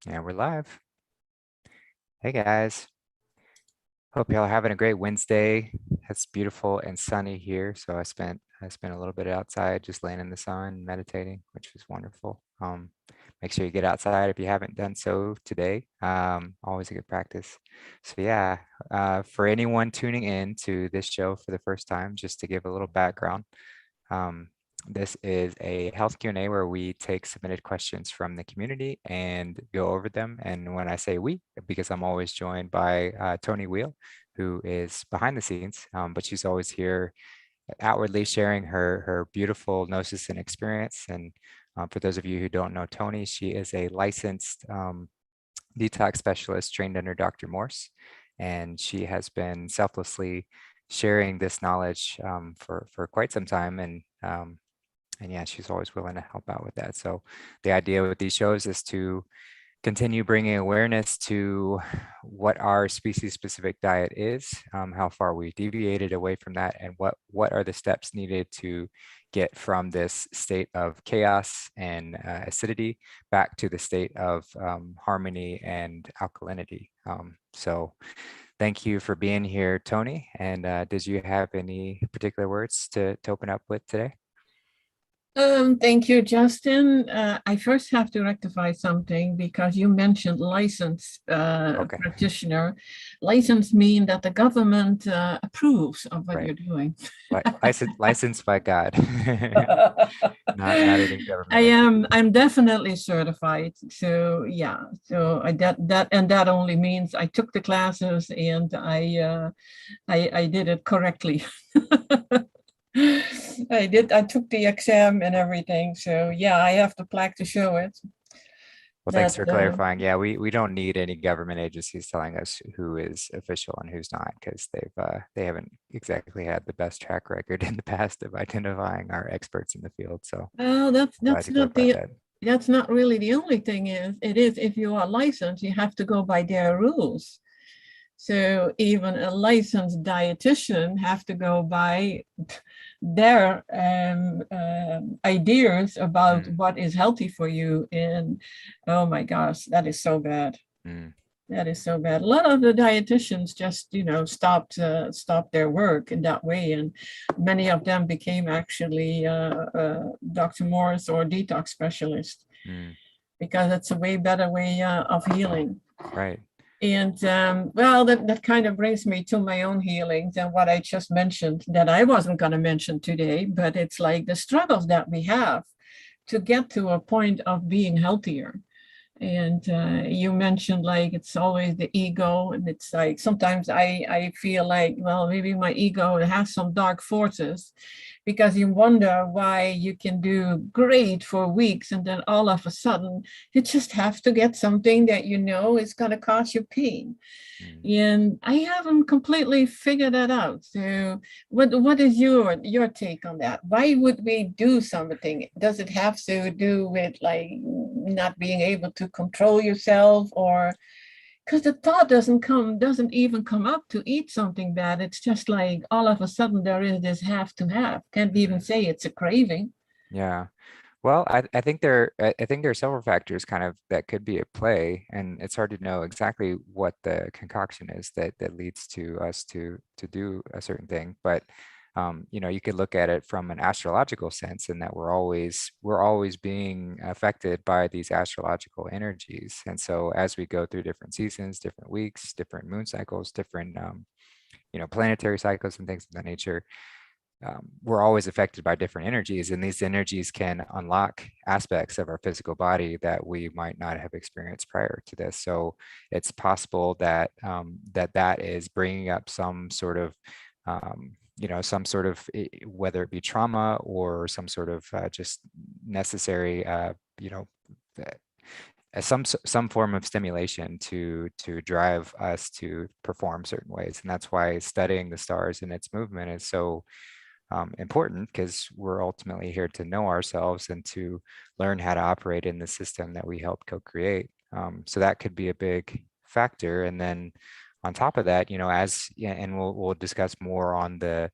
And we're live. Hey guys, hope y'all are having a great Wednesday. It's beautiful and sunny here, so I spent a little bit outside, just laying in the sun, meditating, which was wonderful. Make sure you get outside if you haven't done so today. Always a good practice. So yeah, for anyone tuning in to this show for the first time, just to give a little background. Um, this is a health Q&A where we take submitted questions from the community and go over them. And when I say we, because I'm always joined by Toni Weel, who is behind the scenes, but she's always here outwardly sharing her beautiful gnosis and experience. And for those of you who don't know Toni, she is a licensed detox specialist trained under Dr. Morse, and she has been selflessly sharing this knowledge for quite some time. And yeah, she's always willing to help out with that. So the idea with these shows is to continue bringing awareness to what our species specific diet is, how far we deviated away from that, and what are the steps needed to get from this state of chaos and acidity back to the state of harmony and alkalinity. So thank you for being here, Toni. And did you have any particular words to open up with today? Thank you, Justin. I first have to rectify something because you mentioned licensed Okay. practitioner. License mean that the government approves of what Right. you're doing. Licensed by God, not any government entity. I'm definitely certified. So yeah, so that only means I took the classes and I did it correctly. I took the exam and everything. So yeah, I have the plaque to show it. Well, thanks for clarifying. Yeah, we don't need any government agencies telling us who is official and who's not, because they haven't exactly had the best track record in the past of identifying our experts in the field. So well, glad to clarify that. that's not really the only thing. It is if you are licensed, you have to go by their rules. So even a licensed dietitian have to go by their ideas about what is healthy for you. And oh my gosh, that is so bad. That is so bad. A lot of the dietitians just, stopped their work in that way, and many of them became actually Dr. Morse or detox specialist because it's a way better way of healing. Right. And well, that kind of brings me to my own healings and what I just mentioned that I wasn't going to mention today, but it's like the struggles that we have to get to a point of being healthier. And you mentioned like it's always the ego, and it's like sometimes I feel like, well, maybe my ego has some dark forces, because you wonder why you can do great for weeks and then all of a sudden you just have to get something that you know is going to cause you pain. And I haven't completely figured that out. So what is your take on that? Why would we do something? Does it have to do with like not being able to control yourself, or because the thought doesn't even come up to eat something bad? It's just like all of a sudden there is this have to have. Can't even say it's a craving. Yeah. Well, I think I think there are several factors kind of that could be at play, and it's hard to know exactly what the concoction is that leads to us to do a certain thing. But you could look at it from an astrological sense, in that we're always being affected by these astrological energies. And so as we go through different seasons, different weeks, different moon cycles, different planetary cycles and things of that nature, we're always affected by different energies, and these energies can unlock aspects of our physical body that we might not have experienced prior to this. So it's possible that that is bringing up some sort of whether it be trauma or some sort of just necessary some form of stimulation to drive us to perform certain ways. And that's why studying the stars and its movement is so important, because we're ultimately here to know ourselves and to learn how to operate in the system that we help co-create. So that could be a big factor. And then on top of that, and we'll discuss more on the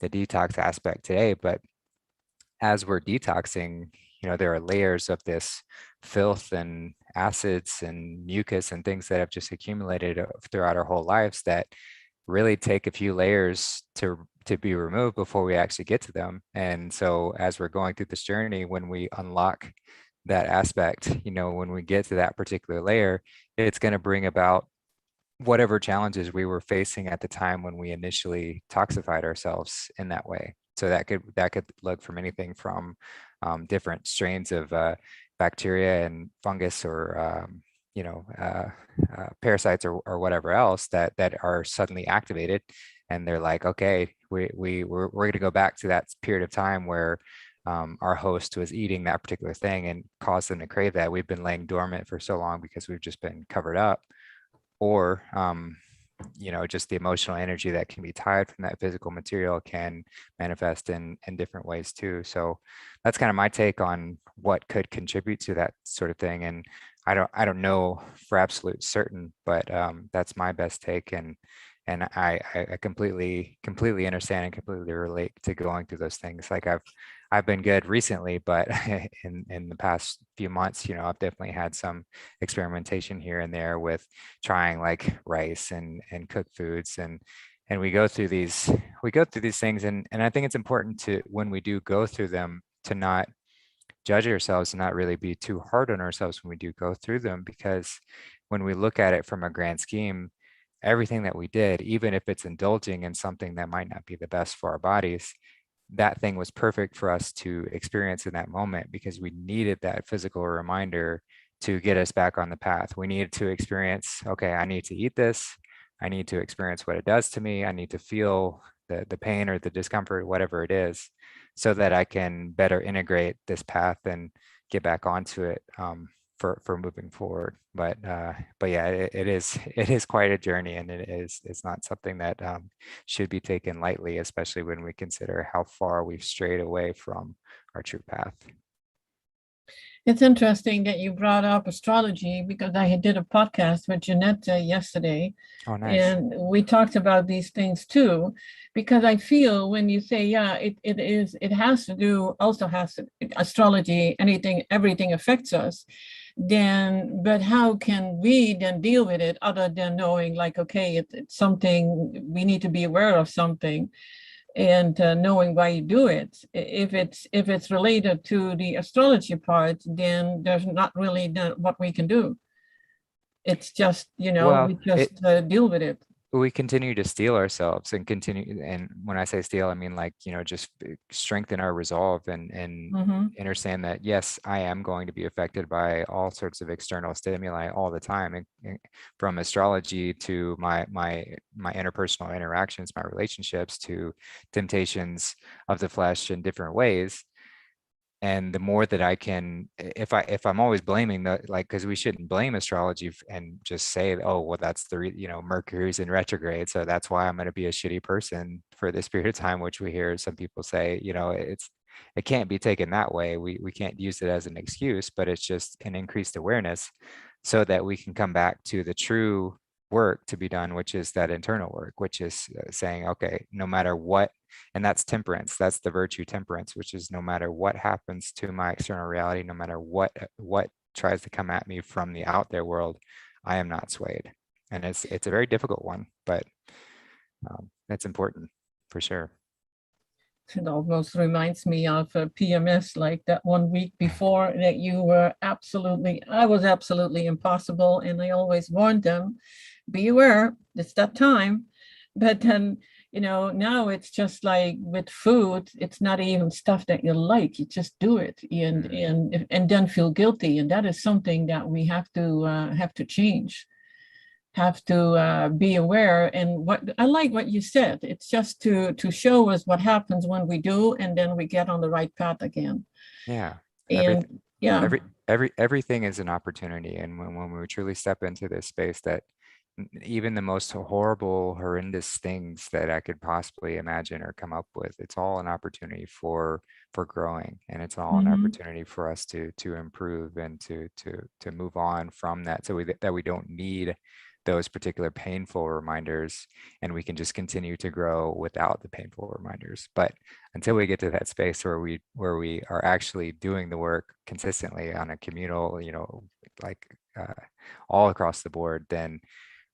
detox aspect today, but as we're detoxing, there are layers of this filth and acids and mucus and things that have just accumulated throughout our whole lives that really take a few layers to be removed before we actually get to them. And so as we're going through this journey, when we unlock that aspect, when we get to that particular layer, it's going to bring about whatever challenges we were facing at the time when we initially toxified ourselves in that way. So that could look from anything from different strains of bacteria and fungus, or parasites, or whatever else that are suddenly activated, and they're like, okay, we're going to go back to that period of time where our host was eating that particular thing and caused them to crave that. We've been laying dormant for so long because we've just been covered up, or just the emotional energy that can be tied from that physical material can manifest in different ways too. So that's kind of my take on what could contribute to that sort of thing. And I don't know for absolute certain, but that's my best take. And I completely understand and completely relate to going through those things. Like I've been good recently, but in the past few months, I've definitely had some experimentation here and there with trying like rice and cooked foods, and we go through these things, and I think it's important to, when we do go through them, to not judge ourselves and not really be too hard on ourselves when we do go through them, because when we look at it from a grand scheme, everything that we did, even if it's indulging in something that might not be the best for our bodies, that thing was perfect for us to experience in that moment, because we needed that physical reminder to get us back on the path. We needed to experience, okay, I need to eat this. I need to experience what it does to me. I need to feel the pain or the discomfort, whatever it is, so that I can better integrate this path and get back onto it, for moving forward. But yeah, it is it is quite a journey, and it's not something that should be taken lightly, especially when we consider how far we've strayed away from our true path. It's interesting that you brought up astrology because I did a podcast with Jeanette yesterday, Oh, nice. and we talked about these things too. Because I feel when you say, yeah, it has to do, also has to, astrology, anything, everything affects us. Then, but how can we then deal with it other than knowing, like, okay, it's something we need to be aware of something, and knowing why you do it. If it's related to the astrology part, then there's not really what we can do. It's just, Well, we just deal with it. we continue to steel ourselves and continue, and when I say steel, I mean, like, just strengthen our resolve, and Hmm. understand that, yes, I am going to be affected by all sorts of external stimuli all the time, and from astrology to my interpersonal interactions, my relationships, to temptations of the flesh in different ways. And the more that I can, if I'm always blaming the, like, because we shouldn't blame astrology and just say, oh well, that's Mercury's in retrograde, so that's why I'm going to be a shitty person for this period of time, which we hear some people say. It can't be taken that way. We can't use it as an excuse, but it's just an increased awareness, so that we can come back to the true work to be done, which is that internal work, which is saying, okay, no matter what. And that's temperance. That's the virtue temperance, which is, no matter what happens to my external reality, no matter what tries to come at me from the out there world, I am not swayed. And it's a very difficult one, but it's important for sure. It almost reminds me of PMS, like that one week before that I was absolutely impossible. And I always warned them, be aware, it's that time. But then, now it's just like with food, it's not even stuff that you like. You just do it, and Mm. and then feel guilty. And that is something that we have to change, have to be aware. And what I like what you said, it's just to show us what happens when we do, and then we get on the right path again. Yeah. Everything, And yeah. everything is an opportunity. And when we truly step into this space, that even the most horrible, horrendous things that I could possibly imagine or come up with, it's all an opportunity for growing, and it's all an Mhm. opportunity for us to improve and to move on from that, so that we don't need those particular painful reminders, and we can just continue to grow without the painful reminders. But until we get to that space where we are actually doing the work consistently on a communal, like all across the board, then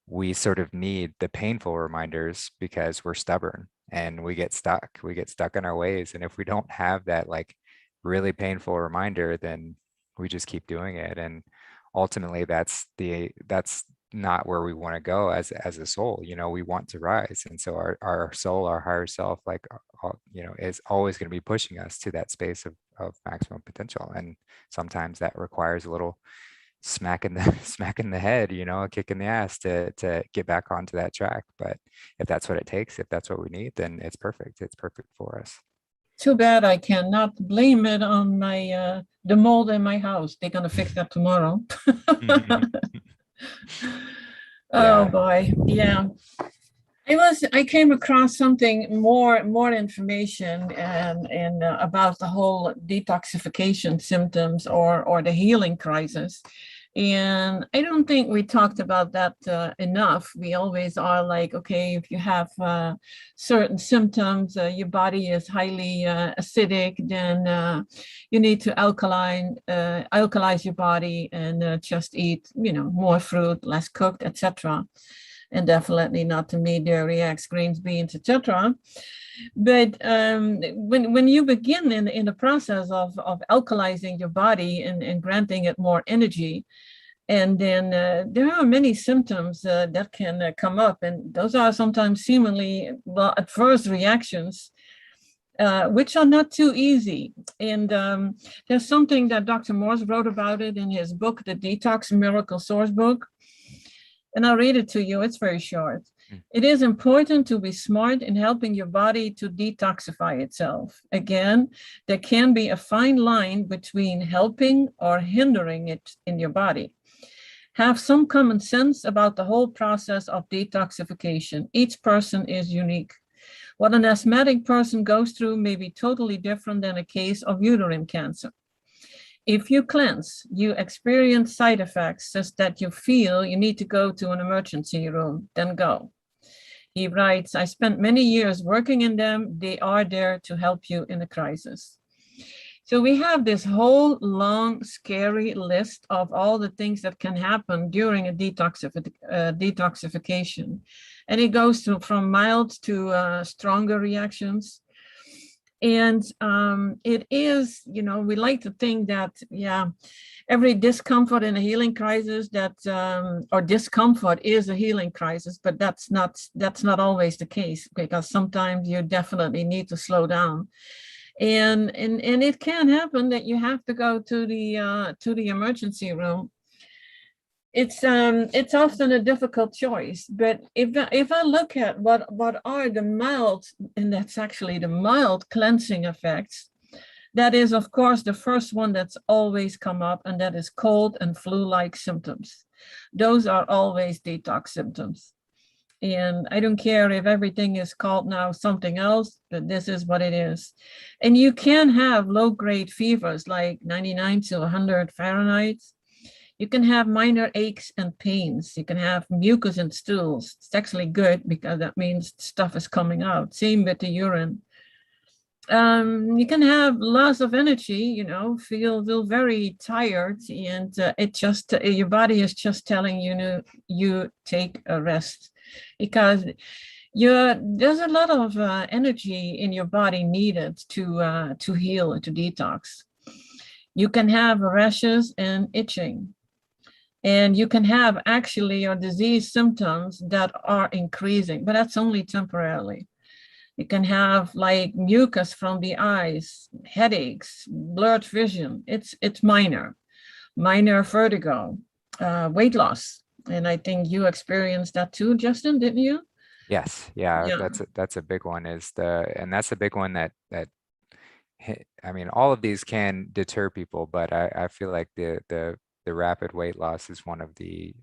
we sort of need the painful reminders because we're stubborn and we get stuck in our ways. And if we don't have that like really painful reminder, then we just keep doing it. And ultimately that's not where we want to go as a soul. We want to rise. And so our soul, our higher self, like is always going to be pushing us to that space of maximum potential. And sometimes that requires a little smack in the head, a kick in the ass to get back onto that track. But if that's what it takes, if that's what we need, then it's perfect. It's perfect for us. Too bad I cannot blame it on my the mold in my house. They're gonna fix that tomorrow. Oh Yeah. boy, yeah. I came across something more information and about the whole detoxification symptoms or the healing crisis. And I don't think we talked about that enough. We always are like, okay, if you have certain symptoms, your body is highly acidic, then you need to alkalize your body and just eat, more fruit, less cooked, etc. And definitely not to meat, dairy, eggs, greens, beans, etc. But when you begin in the process of alkalizing your body and granting it more energy, and then there are many symptoms that can come up, and those are sometimes seemingly adverse reactions, which are not too easy. And there's something that Dr. Morse wrote about it in his book, The Detox Miracle Source Book. And I'll read it to you. It's very short. It is important to be smart in helping your body to detoxify itself. Again, there can be a fine line between helping or hindering it in your body. Have some common sense about the whole process of detoxification. Each person is unique. What an asthmatic person goes through may be totally different than a case of uterine cancer. If you cleanse, you experience side effects such that you feel you need to go to an emergency room, then go. He writes, I spent many years working in them. They are there to help you in a crisis. So we have this whole long, scary list of all the things that can happen during a detoxification. And it goes from mild to stronger reactions. And it is, we like to think that, every discomfort in a healing crisis or discomfort is a healing crisis, but that's not always the case, because sometimes you definitely need to slow down. And it can happen that you have to go to the emergency room. It's often a difficult choice, but if I look at what are the mild, and that's actually the mild cleansing effects, that is, of course, the first one that's always come up, and that is cold and flu-like symptoms. Those are always detox symptoms. And I don't care if everything is called now something else, but this is what it is. And you can have low-grade fevers like 99 to 100 Fahrenheit. You can have minor aches and pains. You can have mucus in stools. It's actually good because that means stuff is coming out. Same with the urine. You can have loss of energy, feel very tired, and it just your body is just telling you take a rest, because there's a lot of energy in your body needed to heal and to detox. You can have rashes and itching. And you can have actually your disease symptoms that are increasing, but that's only temporarily. You can have like mucus from the eyes, headaches, blurred vision. It's minor vertigo, weight loss. And I think you experienced that too, Justin, didn't you? Yes. Yeah. Yeah. That's a big one, and that's a big one that I mean, all of these can deter people, but I feel like the rapid weight loss is one of the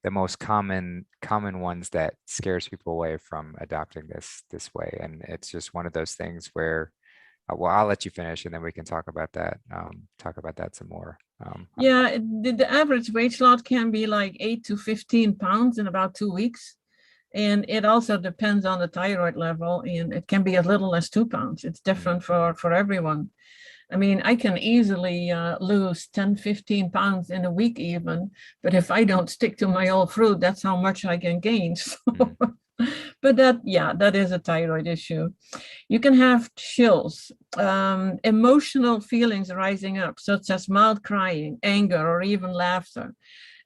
most common ones that scares people away from adopting this way. And it's just one of those things where well, I'll let you finish, and then we can talk about that. Talk about that some more. Yeah, the average weight loss can be like 8 to 15 pounds in about 2 weeks. And it also depends on the thyroid level, and it can be as little as 2 pounds. It's different for everyone. I mean, I can easily lose 10, 15 pounds in a week even, but if I don't stick to my old fruit, that's how much I can gain. So, but that is a thyroid issue. You can have chills, emotional feelings rising up, such as mild crying, anger, or even laughter.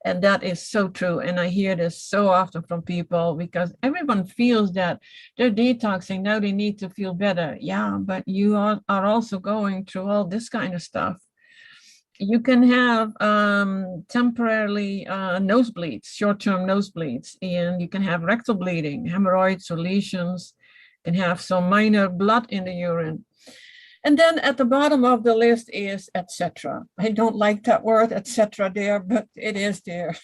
And that is so true. And I hear this so often from people because everyone feels that they're detoxing. Now they need to feel better. Yeah, but you are also going through all this kind of stuff. You can have temporarily nosebleeds, short-term nosebleeds, and you can have rectal bleeding, hemorrhoids or lesions. You can have some minor blood in the urine. And then at the bottom of the list is etc. I don't like that word etc. there, but it is there.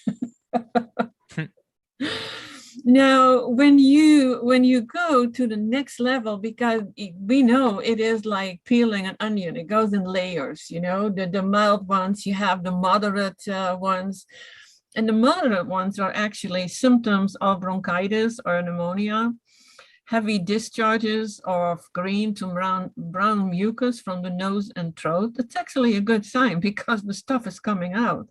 Now, when you go to the next level, because we know it is like peeling an onion, it goes in layers, the mild ones, you have the moderate ones. And the moderate ones are actually symptoms of bronchitis or pneumonia, heavy discharges of green to brown mucus from the nose and throat. That's actually a good sign because the stuff is coming out.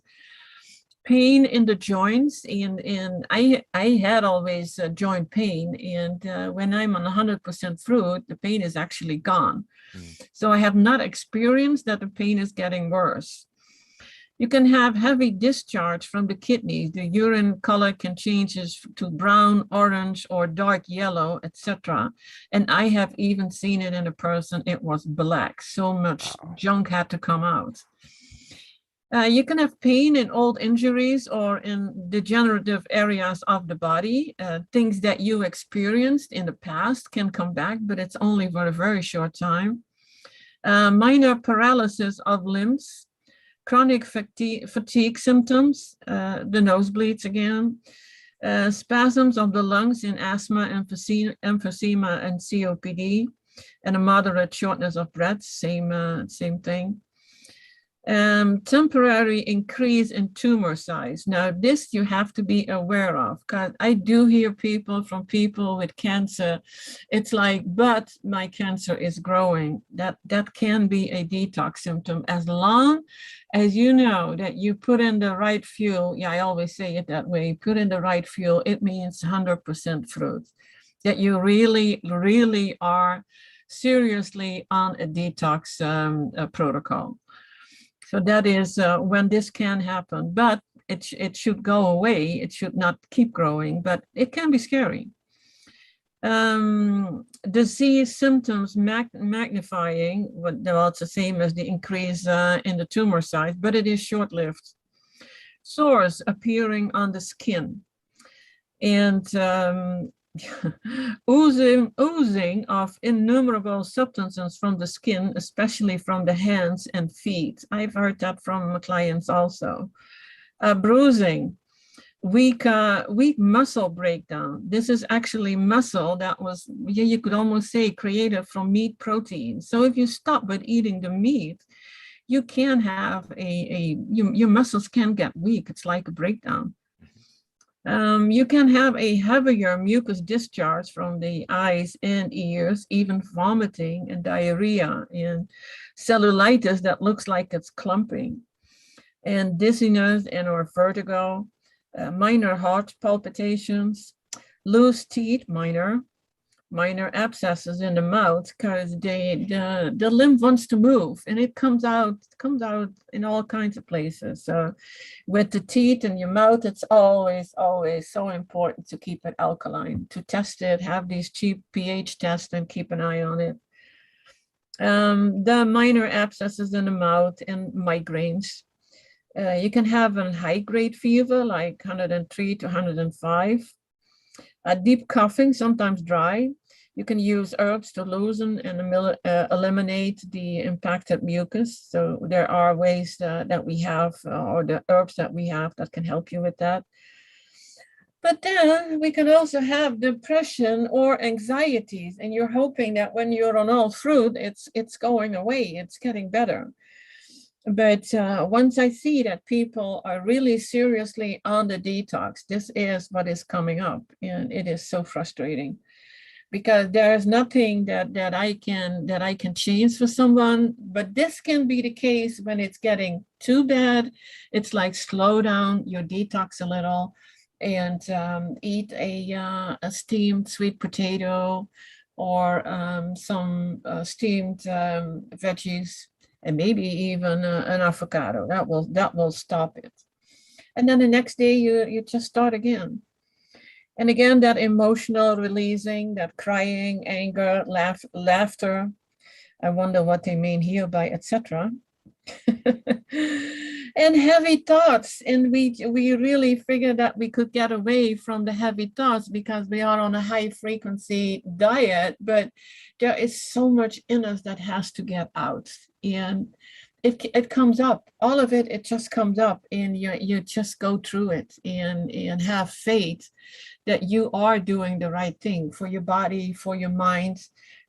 Pain in the joints, and I had always joint pain, and when I'm on 100% fruit, the pain is actually gone. So I have not experienced that the pain is getting worse. You can have heavy discharge from the kidneys. The urine color can change to brown, orange, or dark yellow, etc. And I have even seen it in a person. It was black. So much junk had to come out. You can have pain in old injuries or in degenerative areas of the body. Things that you experienced in the past can come back, but it's only for a very short time. Minor paralysis of limbs. Chronic fatigue symptoms, the nosebleeds again, spasms of the lungs in asthma, emphysema, and COPD, and a moderate shortness of breath, same thing. Temporary increase in tumor size. Now, this you have to be aware of, because I do hear from people with cancer, it's like, but my cancer is growing. That can be a detox symptom, as long as you know that you put in the right fuel. Yeah, I always say it that way, put in the right fuel. It means 100% fruit, that you really, really are seriously on a detox protocol. So that is when this can happen, but it should go away. It should not keep growing, but it can be scary. Disease symptoms magnifying, well, it's the same as the increase in the tumor size, but it is short-lived. Sores appearing on the skin, and oozing of innumerable substances from the skin, especially from the hands and feet. I've heard that from my clients also. Bruising, weak muscle breakdown. This is actually muscle that was, you could almost say, created from meat protein. So if you stop with eating the meat, you can have your muscles can get weak. It's like a breakdown. You can have a heavier mucus discharge from the eyes and ears, even vomiting and diarrhea, and cellulitis that looks like it's clumping, and dizziness and or vertigo, minor heart palpitations, loose teeth, minor abscesses in the mouth, because the lymph wants to move, and it comes out in all kinds of places. So with the teeth and your mouth, it's always so important to keep it alkaline, to test it, have these cheap pH tests and keep an eye on it. The minor abscesses in the mouth and migraines. You can have a high-grade fever, like 103 to 105. Deep coughing, sometimes dry. You can use herbs to loosen and eliminate the impacted mucus. So there are ways that we have, or the herbs that we have that can help you with that. But then we can also have depression or anxieties, and you're hoping that when you're on all fruit, it's going away, it's getting better. But once I see that people are really seriously on the detox, this is what is coming up, and it is so frustrating because there is nothing that I can change for someone. But this can be the case when it's getting too bad. It's like slow down your detox a little, and eat a steamed sweet potato or some steamed veggies, and maybe even an avocado. That will stop it. And then the next day you just start again. And again, that emotional releasing, that crying, anger, laughter. I wonder what they mean here by etc. And heavy thoughts. And we really figured that we could get away from the heavy thoughts because we are on a high frequency diet, but there is so much in us that has to get out. And it comes up, all of it just comes up, and you just go through it and have faith that you are doing the right thing for your body, for your mind,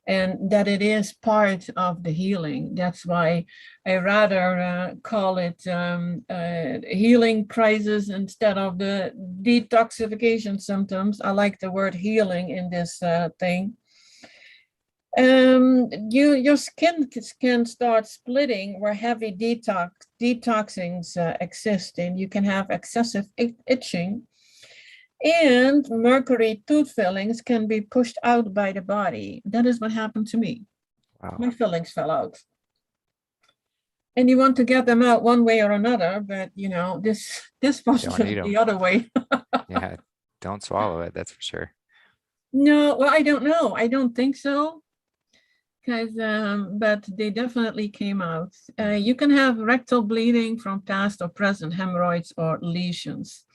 and that it is part of the healing. That's why I rather call it healing crisis instead of the detoxification symptoms. I like the word healing in this thing. Your skin can start splitting where heavy detoxings exist, and you can have excessive itching. And mercury tooth fillings can be pushed out by the body. That is what happened to me. Wow. My fillings fell out. And you want to get them out one way or another, but this was just the other way. Yeah, don't swallow it, that's for sure. No, well, I don't know. I don't think so. Because, but they definitely came out. You can have rectal bleeding from past or present hemorrhoids or lesions.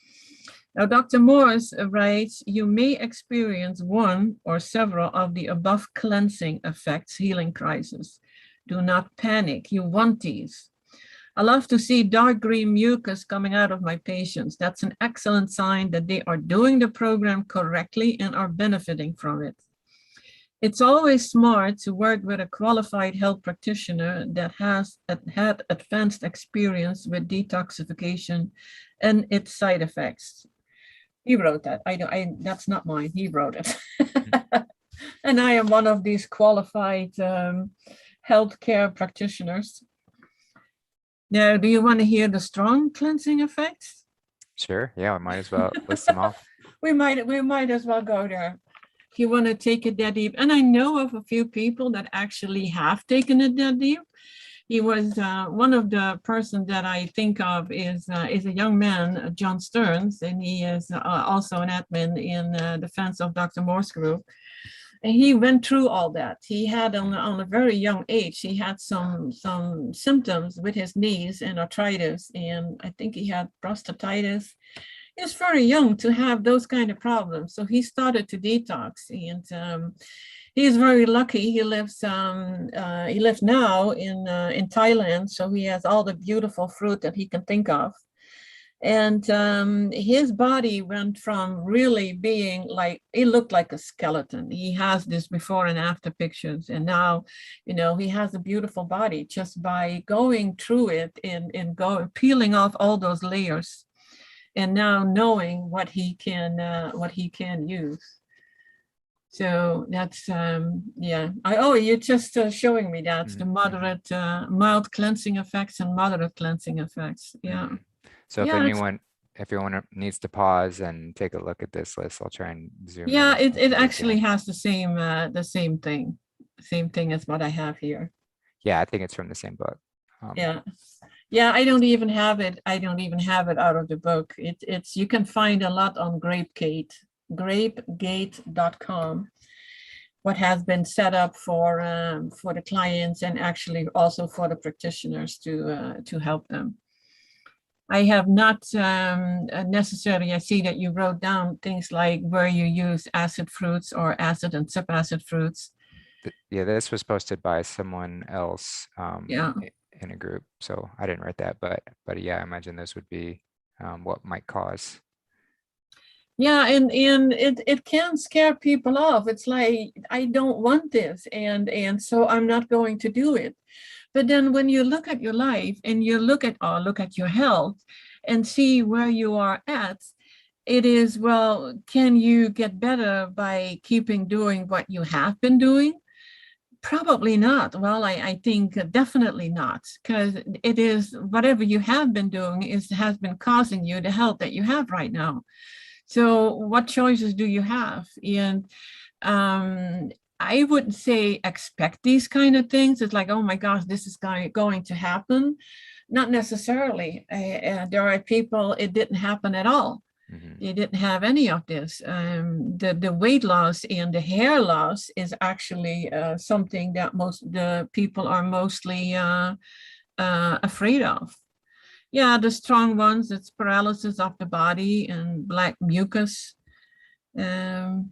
Now, Dr. Morse writes, you may experience one or several of the above cleansing effects, healing crisis. Do not panic. You want these. I love to see dark green mucus coming out of my patients. That's an excellent sign that they are doing the program correctly and are benefiting from it. It's always smart to work with a qualified health practitioner that has had advanced experience with detoxification and its side effects. He wrote that. That's not mine. He wrote it. And I am one of these qualified healthcare practitioners. Now, do you want to hear the strong cleansing effects? Sure. Yeah, we might as well list them off. We might as well go there. If you want to take it that deep. And I know of a few people that actually have taken it that deep. He was one of the persons that I think of is a young man, John Stearns, and he is also an admin in defense of Dr. Morse Group. And he went through all that. He had on a very young age, he had some symptoms with his knees and arthritis, and I think he had prostatitis. He was very young to have those kind of problems. So he started to detox, and he's very lucky. He lives now in Thailand, so he has all the beautiful fruit that he can think of. And his body went from really being like, he looked like a skeleton. He has this before and after pictures. And now, he has a beautiful body just by going through it and peeling off all those layers. And now knowing what he can use. So that's, yeah. You're just showing me that, the moderate, mild cleansing effects and moderate cleansing effects. Yeah. So if anyone needs to pause and take a look at this list, I'll try and zoom in. Yeah, it actually has the same thing as what I have here. Yeah, I think it's from the same book. Yeah, I don't even have it out of the book. It's you can find a lot on grapegate.com, what has been set up for the clients and actually also for the practitioners to help them. I have not necessarily, I see that you wrote down things like where you use acid fruits or acid and subacid fruits. Yeah, this was posted by someone else in a group, so I didn't write that, but yeah, I imagine this would be what might cause. Yeah, and it can scare people off. It's like, I don't want this, and so I'm not going to do it. But then when you look at your life and you look at your health and see where you are at, it is, well, can you get better by keeping doing what you have been doing? Probably not. Well, I think definitely not, because it is whatever you have been doing has been causing you the health that you have right now. So what choices do you have? And um, I wouldn't say expect these kind of things. It's like, oh my gosh, this is going to happen. Not necessarily. There are people, it didn't happen at all. Hmm. They didn't have any of this. The weight loss and the hair loss is actually something that most the people are mostly afraid of. Yeah, the strong ones, it's paralysis of the body and black mucus. Um,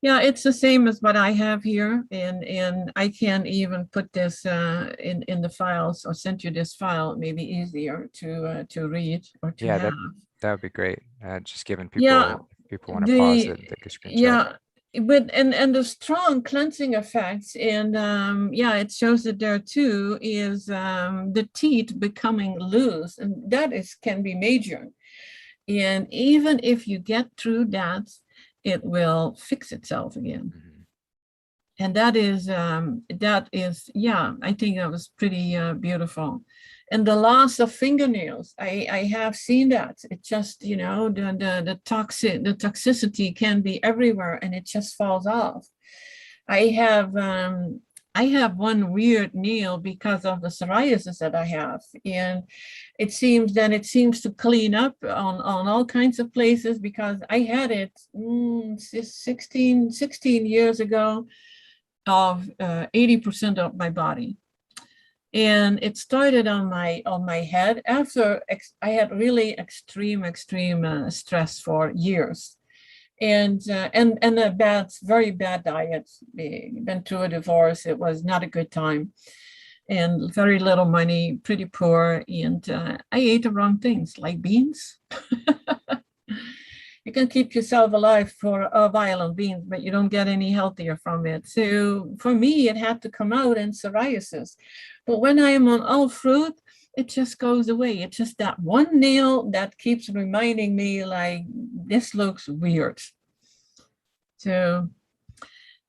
yeah, it's the same as what I have here, and I can even put this in the files or send you this file, maybe easier to read or to Yeah, have. that would be great. Just giving Yeah, people, if people want to pause the it, take a screenshot. yeah, but and the strong cleansing effects, and yeah, it shows it there too, is the teeth becoming loose, and that is can be major. And even if you get through that, it will fix itself again. Hmm. And that is, yeah, I think that was pretty beautiful. And the loss of fingernails, I have seen that. It just, the toxicity can be everywhere and it just falls off. I have I have one weird nail because of the psoriasis that I have, and it seems to clean up on all kinds of places because I had it 16 years ago of 80% of my body. And it started on my head after I had really extreme stress for years, and a very bad diet. Been through a divorce. It was not a good time, and very little money, pretty poor, and I ate the wrong things like beans. You can keep yourself alive for a violent beans, but you don't get any healthier from it. So for me, it had to come out in psoriasis. But when I am on all fruit, it just goes away. It's just that one nail that keeps reminding me, like, this looks weird. So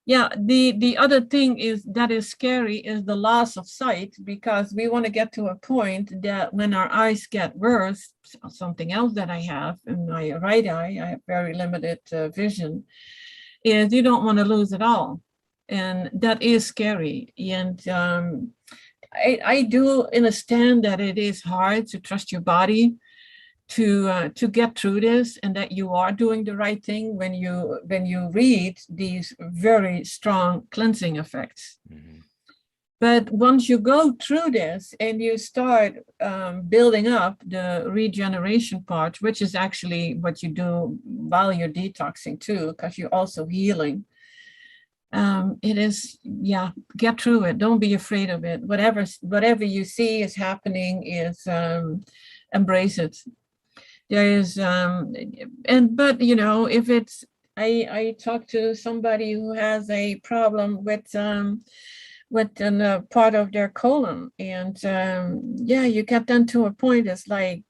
yeah, the other thing is that is scary is the loss of sight, because we want to get to a point that when our eyes get worse, something else that I have in my right eye, I have very limited vision, is you don't want to lose it all. And that is scary. And I do understand that it is hard to trust your body to get through this, and that you are doing the right thing when you read these very strong cleansing effects. Hmm. But once you go through this and you start building up the regeneration part, which is actually what you do while you're detoxing too, because you're also healing, it is, yeah, get through it. Don't be afraid of it. Whatever you see is happening is embrace it. There is and but if it's, I talked to somebody who has a problem with part of their colon, and yeah, you get down to a point, it's like,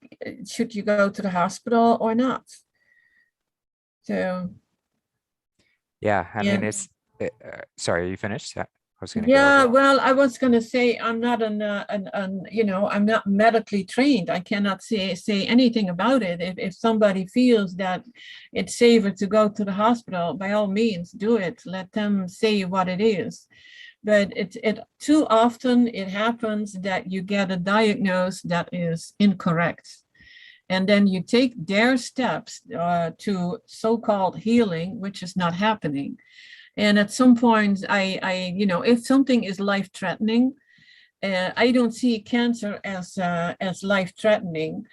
should you go to the hospital or not? So Yeah, I mean, yeah. sorry, you finished? Yeah, I was going to go Yeah, over. well, I was going to say I'm not I'm not medically trained. I cannot say anything about it. If somebody feels that it's safer to go to the hospital, by all means, do it. Let them say what it is. But it too often it happens that you get a diagnosis that is incorrect, and then you take their steps to so-called healing, which is not happening. And at some point, if something is life-threatening, I don't see cancer as life-threatening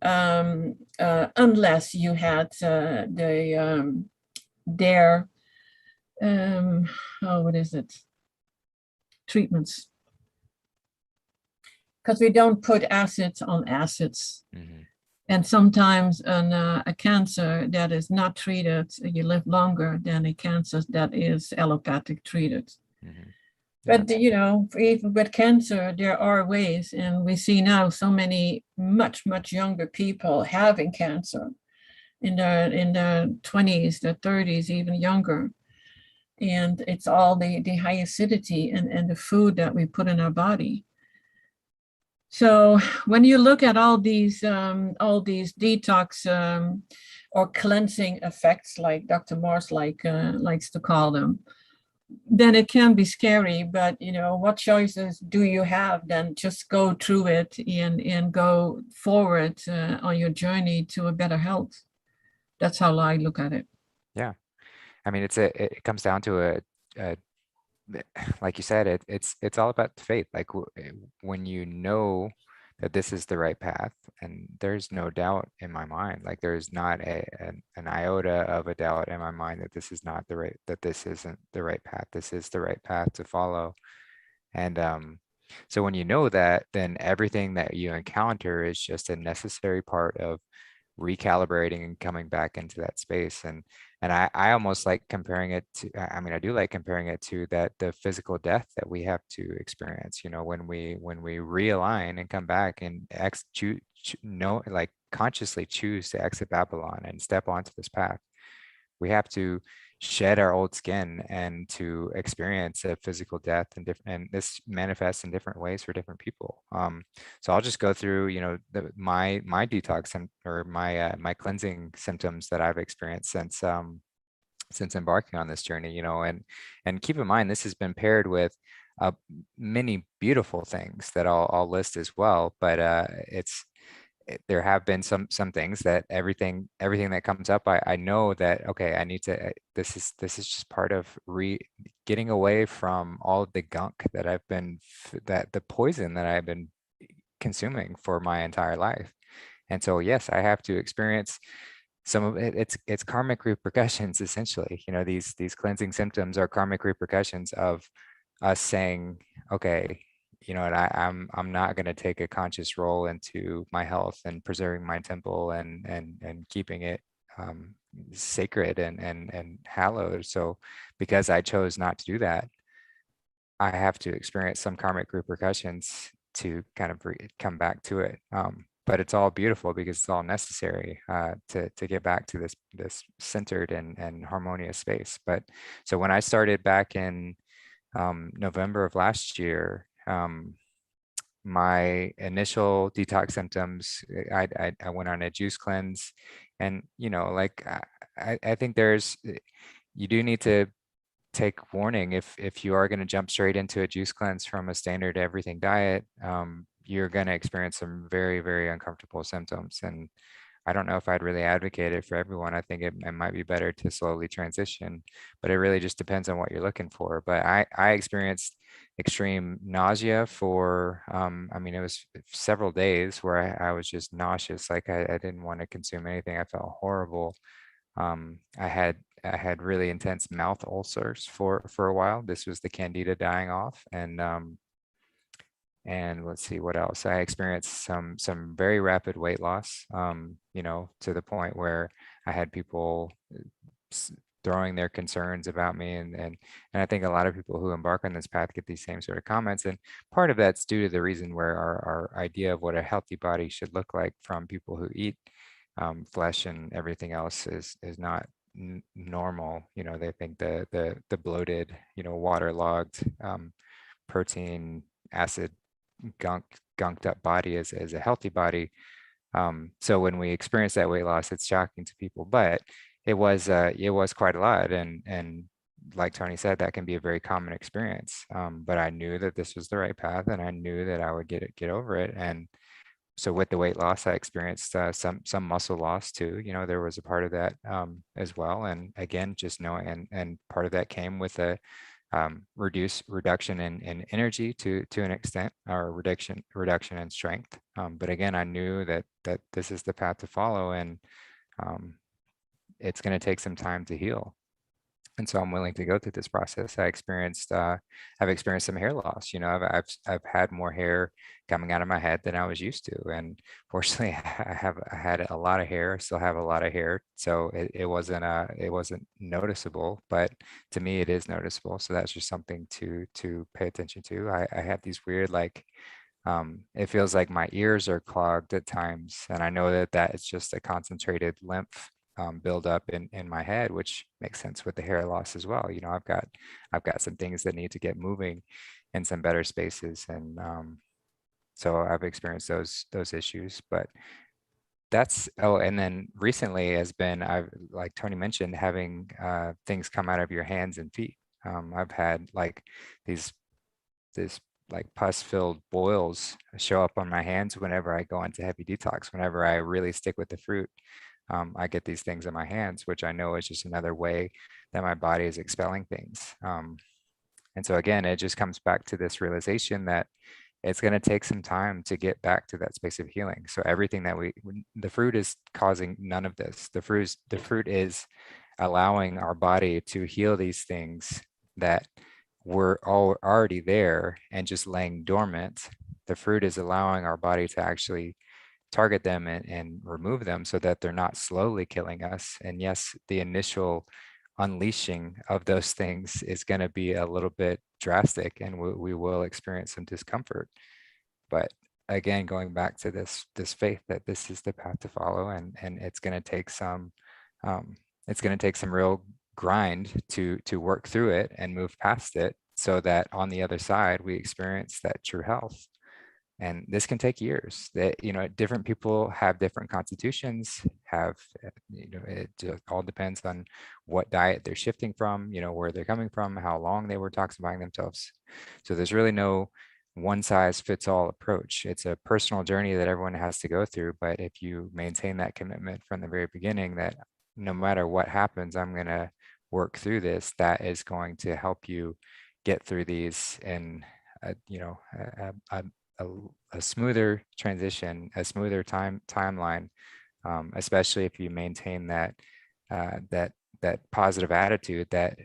unless you had their what is it, treatments, because we don't put acids on acids. Hmm. And sometimes a cancer that is not treated, you live longer than a cancer that is allopathic treated. Mhm. Yeah, But even with cancer, there are ways, and we see now so many much younger people having cancer in the 20s, the 30s, even younger. And it's all the high acidity and the food that we put in our body. So when you look at all these detox or cleansing effects, like Dr. Morse likes to call them, then it can be scary. But what choices do you have? Then just go through it and go forward on your journey to a better health. That's how I look at it. yeah. I mean, it comes down to a like you said, it's all about faith. Like when you know that this is the right path, and there's no doubt in my mind, like there's not an iota of a doubt in my mind that this is not the right, that this isn't the right path. This is the right path to follow. And so when you know that, then everything that you encounter is just a necessary part of recalibrating and coming back into that space. And I almost like comparing it to, I mean, I do like comparing it to that the physical death that we have to experience, when we realign and come back and know, like consciously choose to exit Babylon and step onto this path. We have to shed our old skin and to experience a physical death, and this manifests in different ways for different people. So I'll just go through, my detox or my cleansing symptoms that I've experienced since embarking on this journey, and keep in mind, this has been paired with many beautiful things that I'll list as well. But there have been some things that everything that comes up, I know that, okay, I need to, this is just part of getting away from all of the gunk that that the poison that I've been consuming for my entire life. And so yes, I have to experience some of it. It's karmic repercussions, essentially. These cleansing symptoms are karmic repercussions of us saying, okay, and I'm not going to take a conscious role into my health and preserving my temple and keeping it sacred and hallowed. So because I chose not to do that, I have to experience some karmic repercussions to kind of come back to it. But it's all beautiful because it's all necessary to get back to this centered and harmonious space. But so when I started back in November of last year, my initial detox symptoms, I went on a juice cleanse, and like I think you do need to take warning if you are going to jump straight into a juice cleanse from a standard everything diet. You're going to experience some very, very uncomfortable symptoms. And I don't know if I'd really advocate it for everyone. I think it might be better to slowly transition, but it really just depends on what you're looking for. But I experienced extreme nausea for, I mean, it was several days where I was just nauseous. Like I didn't want to consume anything. I felt horrible. I had really intense mouth ulcers for a while. This was the candida dying off, and let's see what else. I experienced some very rapid weight loss, to the point where I had people throwing their concerns about me, and I think a lot of people who embark on this path get these same sort of comments, and part of that's due to the reason where our idea of what a healthy body should look like from people who eat flesh and everything else is not normal. They think the bloated, waterlogged, protein, acid, gunked up body is a healthy body. So when we experience that weight loss, it's shocking to people, but it was quite a lot, and like Toni said, that can be a very common experience. But I knew that this was the right path, and I knew that I would get over it. And so with the weight loss, I experienced some muscle loss too. There was a part of that as well. And again, just knowing, and part of that came with a reduction in energy to an extent, or reduction in strength. But again, I knew that this is the path to follow, and it's going to take some time to heal. And so I'm willing to go through this process. I've experienced some hair loss. I've had more hair coming out of my head than I was used to. And fortunately, I had a lot of hair. I still have a lot of hair. So it wasn't noticeable, but to me it is noticeable. So that's just something to pay attention to. I have these weird, like, it feels like my ears are clogged at times, and I know that that is just a concentrated lymph buildup in my head, which makes sense with the hair loss as well. I've got some things that need to get moving in some better spaces, and so I've experienced those issues. But and then recently has been, I've, like Tony mentioned, having things come out of your hands and feet. I've had like these this like pus-filled boils show up on my hands whenever I go into heavy detox. Whenever I really stick with the fruit, I get these things in my hands, which I know is just another way that my body is expelling things. And so again, it just comes back to this realization that it's going to take some time to get back to that space of healing. So everything that the fruit is causing none of this. The fruit is allowing our body to heal these things that were already there and just laying dormant. The fruit is allowing our body to actually target them and remove them so that they're not slowly killing us. And yes, the initial unleashing of those things is going to be a little bit drastic, and we will experience some discomfort. But again, going back to this faith that this is the path to follow, and it's going to take some real grind to work through it and move past it, so that on the other side we experience that true health. And this can take years. That, different people have different constitutions, it just all depends on what diet they're shifting from, where they're coming from, how long they were detoxifying themselves. So there's really no one size fits all approach. It's a personal journey that everyone has to go through. But if you maintain that commitment from the very beginning, that no matter what happens, I'm going to work through this, that is going to help you get through these in a smoother transition, a smoother timeline, especially if you maintain that positive attitude that,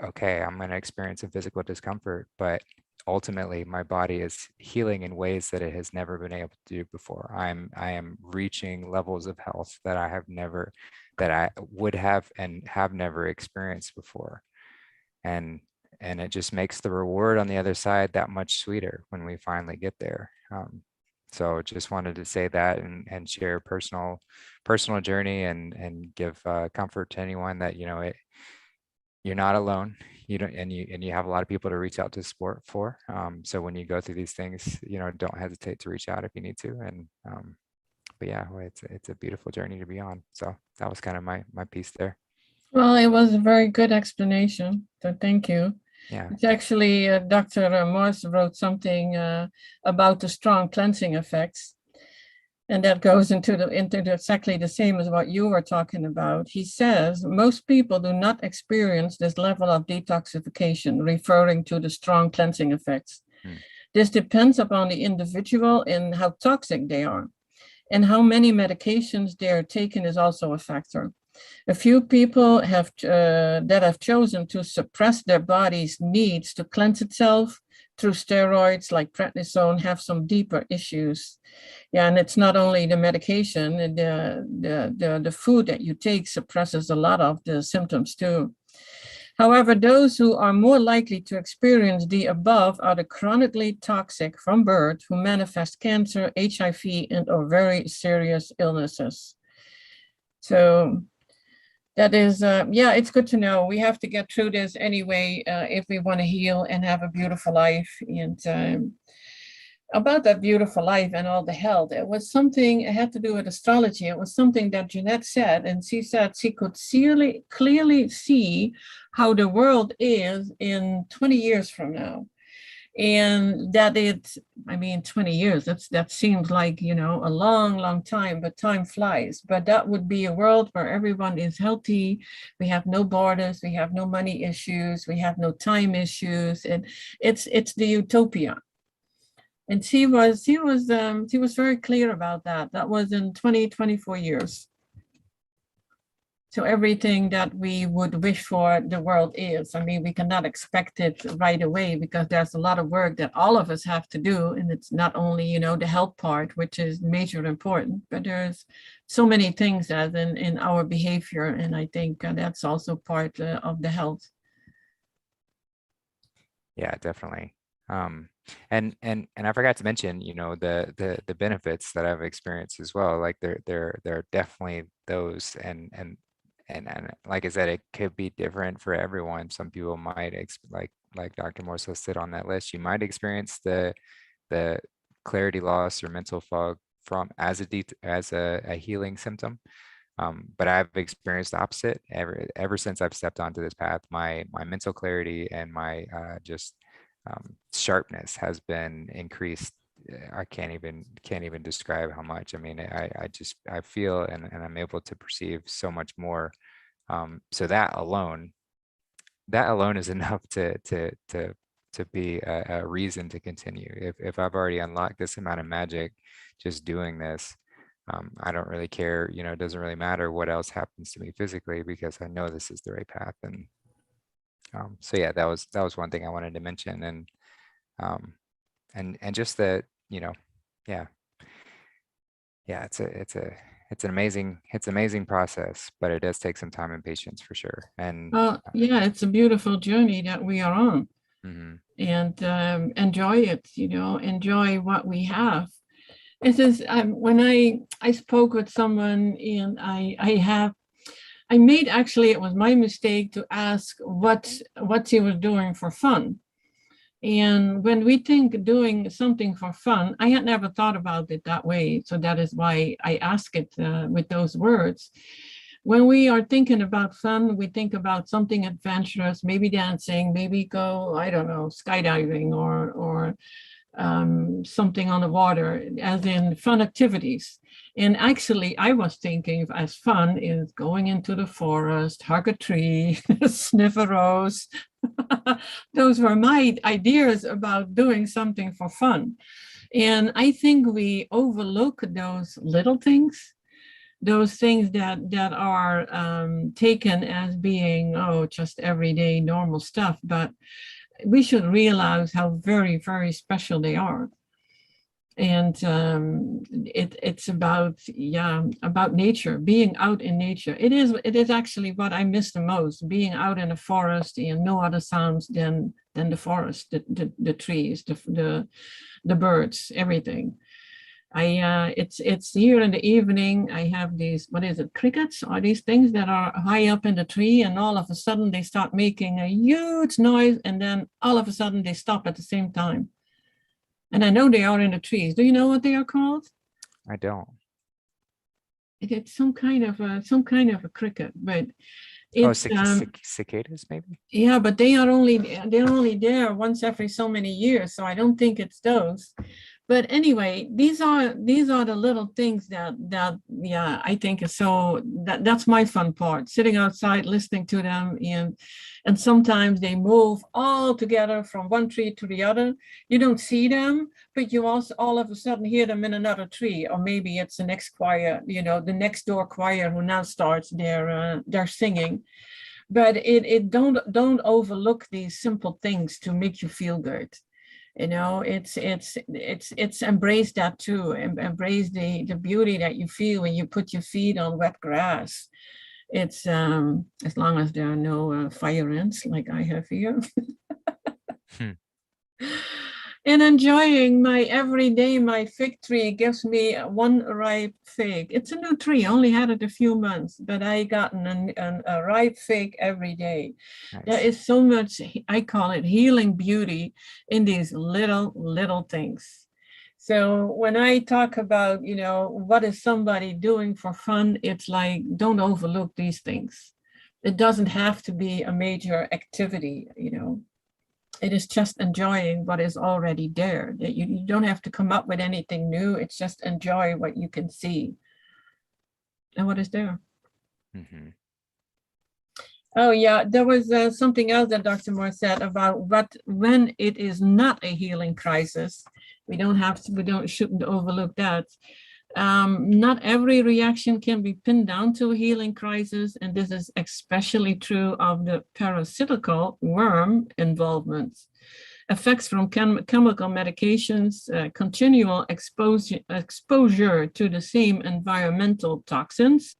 okay, I'm going to experience some physical discomfort, but ultimately my body is healing in ways that it has never been able to do before. I am reaching levels of health that I would have and have never experienced before. And it just makes the reward on the other side that much sweeter when we finally get there. So just wanted to say that and share personal journey and give comfort to anyone that, you're not alone. You don't, and you have a lot of people to reach out to support for. So when you go through these things, don't hesitate to reach out if you need to. And but yeah, it's a beautiful journey to be on. So that was kind of my piece there. Well, it was a very good explanation. So thank you. Yeah. It's actually Dr. Morse wrote something about the strong cleansing effects. And that goes into exactly the same as what you were talking about. He says most people do not experience this level of detoxification, referring to the strong cleansing effects. This depends upon the individual and how toxic they are. And how many medications they are taking is also a factor. A few people that have chosen to suppress their body's needs to cleanse itself through steroids like prednisone have some deeper issues. Yeah, and it's not only the medication, the food that you take suppresses a lot of the symptoms too. However, those who are more likely to experience the above are the chronically toxic from birth who manifest cancer, HIV, and/or very serious illnesses. So that is, yeah, it's good to know. We have to get through this anyway if we want to heal and have a beautiful life. And about that beautiful life and all the health, it was something, it had to do with astrology. It was something that Jeanette said, and she said she could clearly see how the world is in 20 years from now. And that 20 years, that seems like, a long time, but time flies. But that would be a world where everyone is healthy. We have no borders, we have no money issues, we have no time issues, and it's the utopia. And she was very clear about that. That was in 24 years. So everything that we would wish for, the world is. I mean, we cannot expect it right away because there's a lot of work that all of us have to do. And it's not only, you know, the health part, which is major important, but there's so many things as in our behavior. And I think that's also part of the health. Yeah, definitely. And I forgot to mention, you know, the benefits that I've experienced as well. Like there are definitely those, and like I said, it could be different for everyone. Some people might like Dr. Morse listed on that list. You might experience the clarity loss or mental fog from as a healing symptom. But I've experienced the opposite ever since I've stepped onto this path. My mental clarity and my just sharpness has been increased. I can't even describe how much. I mean, I feel and I'm able to perceive so much more. So that alone is enough to be a reason to continue. If I've already unlocked this amount of magic just doing this, I don't really care, you know, it doesn't really matter what else happens to me physically because I know this is the right path. And so yeah, that was one thing I wanted to mention. And just that, you know, yeah, it's an amazing process, but it does take some time and patience for sure. And Yeah, it's a beautiful journey that we are on. mhm. And enjoy it, you know, enjoy what we have. It is when I spoke with someone and I made, actually it was my mistake to ask what he was doing for fun. And when we think doing something for fun, I had never thought about it that way. So that is why I ask it with those words. When we are thinking about fun, we think about something adventurous, maybe dancing, maybe go, I don't know, skydiving or something on the water, as in fun activities. And actually, I was thinking as fun is going into the forest, hug a tree, sniff a rose. Those were my ideas about doing something for fun. And I think we overlook those little things, those things that are taken as being, oh, just everyday normal stuff. But we should realize how very, very special they are. And it's about, yeah, about nature, being out in nature. It is actually what I miss the most, being out in the forest and no other sounds than the forest, the trees, the birds, everything. It's here in the evening. I have these, what is it, crickets, or these things that are high up in the tree, and all of a sudden they start making a huge noise, and then all of a sudden they stop at the same time. And I know they are in the trees. Do you know what they are called? I don't. It's some kind of a cricket, but Oh, it's cicadas maybe? yeah, but they're only there once every so many years, so I don't think it's those. But anyway, these are the little things that yeah, I think is so that's my fun part, sitting outside listening to them. And sometimes they move all together from one tree to the other. You don't see them, but you also all of a sudden hear them in another tree, or maybe it's the next choir, you know, the next door choir who now starts their singing. But it don't overlook these simple things to make you feel good. You know, it's embrace that too, embrace the beauty that you feel when you put your feet on wet grass. It's as long as there are no fire ants like I have here. Hmm. And enjoying my everyday. My fig tree gives me one ripe fig. It's a new tree, only had it a few months, but I gotten a ripe fig every day. There Nice. is so much, I call it healing beauty in these little things. So when I talk about, you know, what is somebody doing for fun, it's like, don't overlook these things. It doesn't have to be a major activity, you know. It is just enjoying what is already there. That you don't have to come up with anything new. It's just enjoy what you can see and what is there. Mm-hmm. Oh yeah, there was something else that Dr. Moore said about when it is not a healing crisis. We shouldn't overlook that. Not every reaction can be pinned down to a healing crisis, and this is especially true of the parasitical worm involvements. Effects from chemical medications, continual exposure to the same environmental toxins,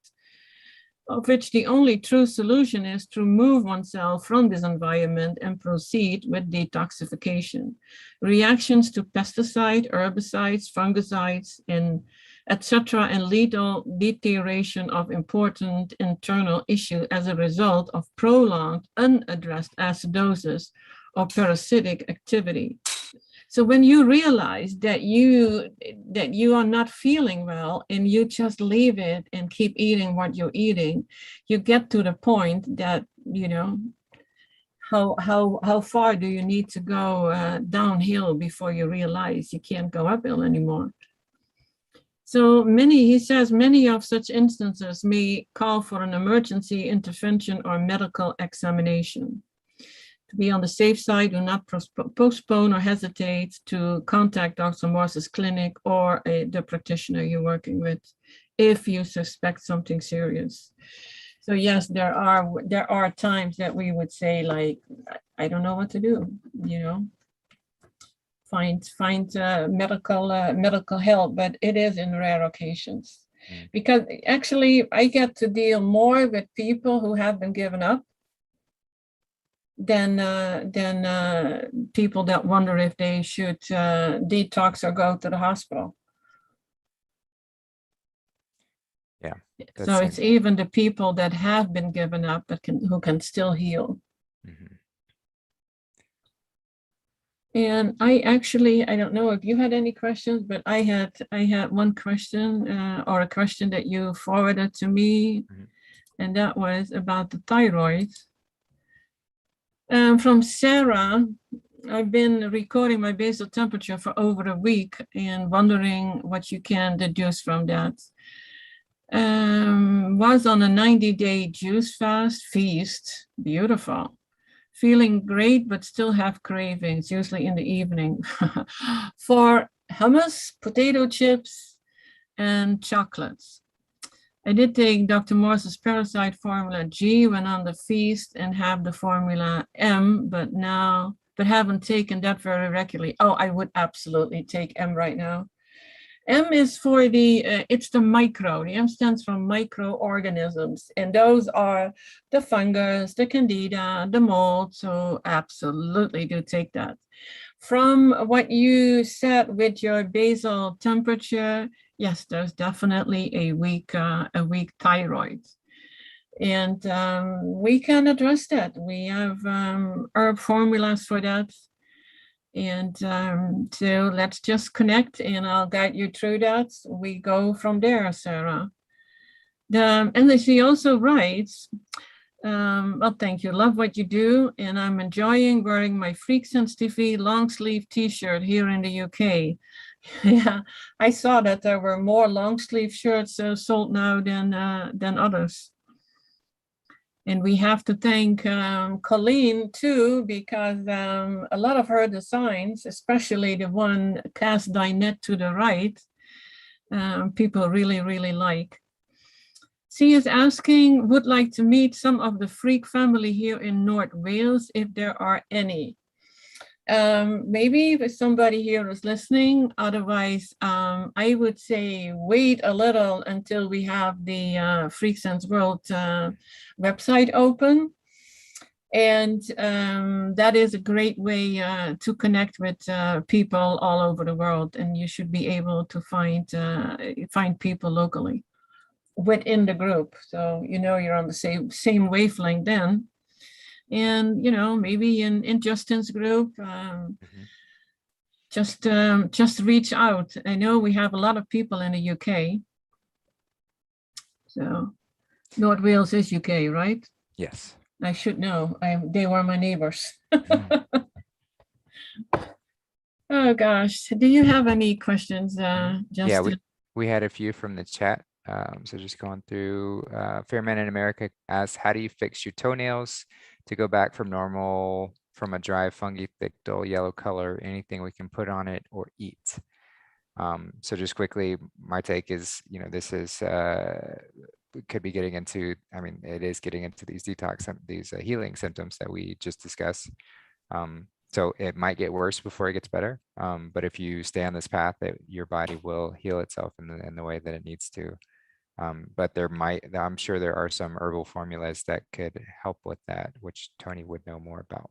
of which the only true solution is to remove oneself from this environment and proceed with detoxification. Reactions to pesticide, herbicides, fungicides, and etc., and lethal deterioration of important internal issues as a result of prolonged unaddressed acidosis or parasitic activity. So when you realize that you are not feeling well and you just leave it and keep eating what you're eating, you get to the point that, you know, how far do you need to go downhill before you realize you can't go uphill anymore? So he says, many of such instances may call for an emergency intervention or medical examination. To be on the safe side, do not postpone or hesitate to contact Dr. Morse's clinic or the practitioner you're working with if you suspect something serious. So yes, there are times that we would say, like, I don't know what to do, you know, find medical help, but it is in rare occasions. Because actually I get to deal more with people who have been given up than people that wonder if they should detox or go to the hospital. Yeah. So it's even the people that have been given up that who can still heal. Mm-hmm. And I don't know if you had any questions, but I had one question or a question that you forwarded to me, mm-hmm. and that was about the thyroid. From Sarah, I've been recording my basal temperature for over a week and wondering what you can deduce from that. Was on a 90-day juice feast, beautiful. Feeling great, but still have cravings, usually in the evening, for hummus, potato chips, and chocolates. I did take Dr. Morse's parasite formula G when on the feast and have the formula M, but haven't taken that very regularly. Oh, I would absolutely take M right now. M is for it's the micro. The M stands for microorganisms, and those are the fungus, the candida, the mold. So absolutely do take that. From what you said with your basal temperature, yes, there's definitely a weak thyroid. And we can address that. We have herb formulas for that. And so let's just connect and I'll guide you through that. We go from there, Sarah. And she also writes, well, thank you. Love what you do. And I'm enjoying wearing my Freak Sense TV long sleeve t-shirt here in the UK. Yeah, I saw that there were more long sleeve shirts sold now than others. And we have to thank Colleen too, because a lot of her designs, especially the one cast dinette to the right, people really, really like. She is asking, would like to meet some of the Freak family here in North Wales, if there are any. Maybe if somebody here is listening, otherwise I would say wait a little until we have the Freak Sense World website open. And that is a great way to connect with people all over the world, and you should be able to find people locally within the group. So you know you're on the same wavelength then. And, you know, maybe in Justin's group, just reach out. I know we have a lot of people in the UK. So North Wales is UK, right? Yes. I should know. They were my neighbors. Oh, gosh. Do you have any questions, Justin? Yeah, we had a few from the chat. So just going through, Fairman in America asks, how do you fix your toenails to go back from normal, from a dry, fungy, thick, dull yellow color? Anything we can put on it or eat? So just quickly, my take is, this is could be getting into, I mean, it is getting into these detox, these healing symptoms that we just discussed. So it might get worse before it gets better. But if you stay on this path, your body will heal itself in the way that it needs to. But I'm sure there are some herbal formulas that could help with that, which Toni would know more about.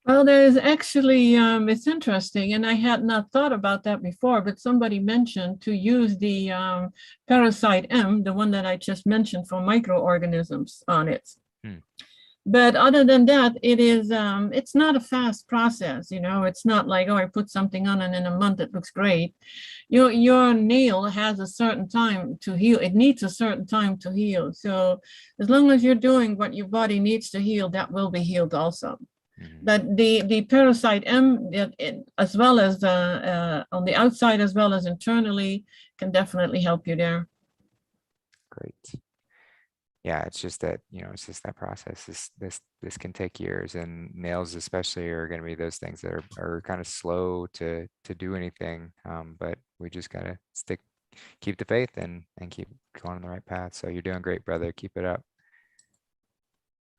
Well, there's actually, it's interesting, and I had not thought about that before, but somebody mentioned to use the parasite M, the one that I just mentioned for microorganisms on it. Hmm. But other than that, it's not a fast process, it's not like, oh, I put something on and in a month it looks great. Your nail has a certain time to heal. It needs a certain time to heal. So as long as you're doing what your body needs to heal, that will be healed also. Mhm. But the parasite M, as well as on the outside as well as internally, can definitely help you there. Great. Yeah, it's just that, it's just that process. This can take years, and nails especially are going to be those things that are kind of slow to do anything. But we just gotta keep the faith and keep going on the right path. So you're doing great, brother. Keep it up.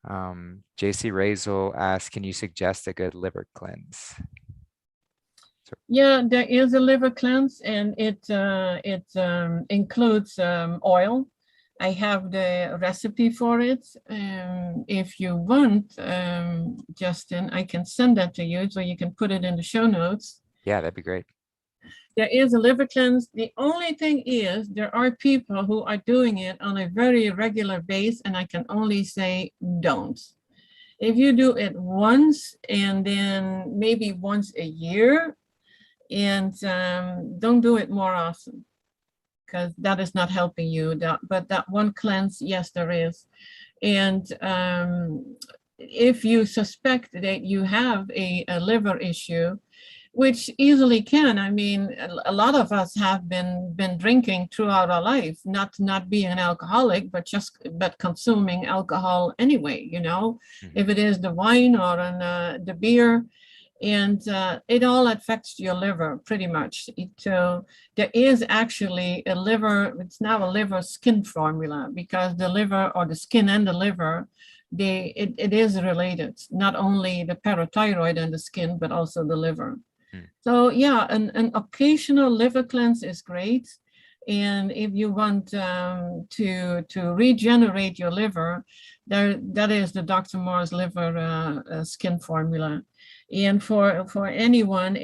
JC Razel asks, can you suggest a good liver cleanse? Yeah, there is a liver cleanse, and it includes oil. I have the recipe for it. If you want, Justin, I can send that to you so you can put it in the show notes. Yeah, that'd be great. There is a liver cleanse. The only thing is there are people who are doing it on a very regular base, and I can only say don't. If you do it once and then maybe once a year, and don't do it more often, because that is not helping you. But that one cleanse, yes, there is. And if you suspect that you have a liver issue, which easily can. I mean, a lot of us have been drinking throughout our life, not being an alcoholic, but consuming alcohol anyway. If it is the wine or the beer, and it all affects your liver pretty much. So there is actually a liver. It's now a liver skin formula, because the liver, or the skin and the liver, it is related. Not only the parathyroid and the skin, but also the liver. So yeah, an occasional liver cleanse is great. And if you want to regenerate your liver, that is the Dr. Morse liver skin formula. And for anyone,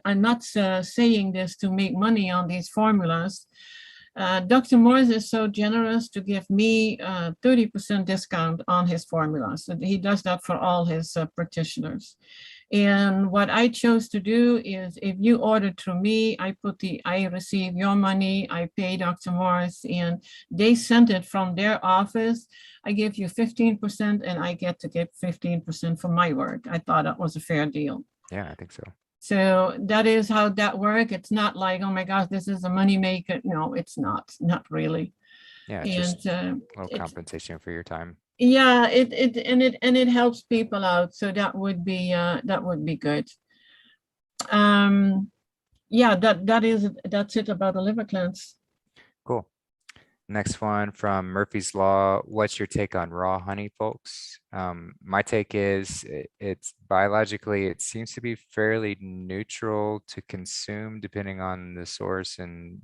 I'm not saying this to make money on these formulas. Dr. Morse is so generous to give me 30% discount on his formulas. So he does that for all his practitioners. And what I chose to do is, if you order through me, I receive your money, I pay Dr. Morse, and they sent it from their office. I give you 15%, and I get to get 15% for my work. I thought that was a fair deal. Yeah, I think so. So that is how that works. It's not like, oh my gosh, this is a money maker. No, it's not really. Yeah, it's just a little compensation for your time. Yeah, it helps people out. So that would be good. Yeah, that's it about the liver cleanse. Cool. Next one from Murphy's Law. What's your take on raw honey, folks? My take is it's biologically, it seems to be fairly neutral to consume depending on the source. And,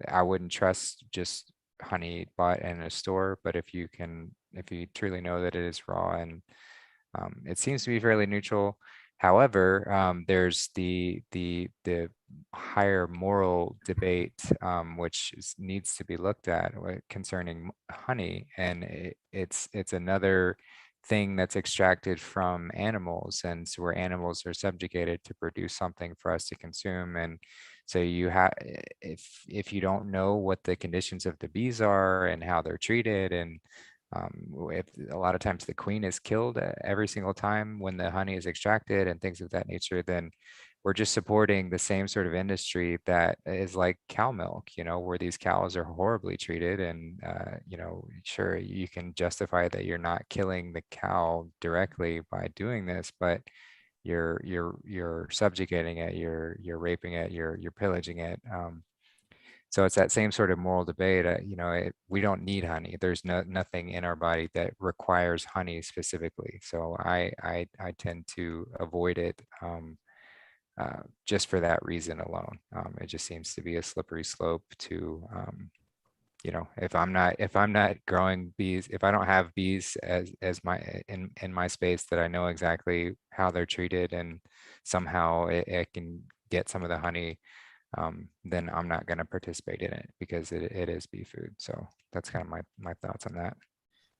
I wouldn't trust just honey bought in a store, but if you truly know that it is raw, and it seems to be fairly neutral. However, there's the higher moral debate, which needs to be looked at concerning honey, and it's another thing that's extracted from animals, and so where animals are subjugated to produce something for us to consume. And so if you don't know what the conditions of the bees are and how they're treated, and if a lot of times the queen is killed every single time when the honey is extracted and things of that nature, then we're just supporting the same sort of industry that is like cow milk, where these cows are horribly treated. And, sure, you can justify that you're not killing the cow directly by doing this, but you're subjugating it, you're raping it, you're pillaging it. So it's that same sort of moral debate. We don't need honey. There's nothing in our body that requires honey specifically. So I tend to avoid it just for that reason alone. It just seems to be a slippery slope to if I'm not growing bees, if I don't have bees as my in my space that I know exactly how they're treated and somehow it can get some of the honey, then I'm not going to participate in it because it is bee food. So that's kind of my thoughts on that.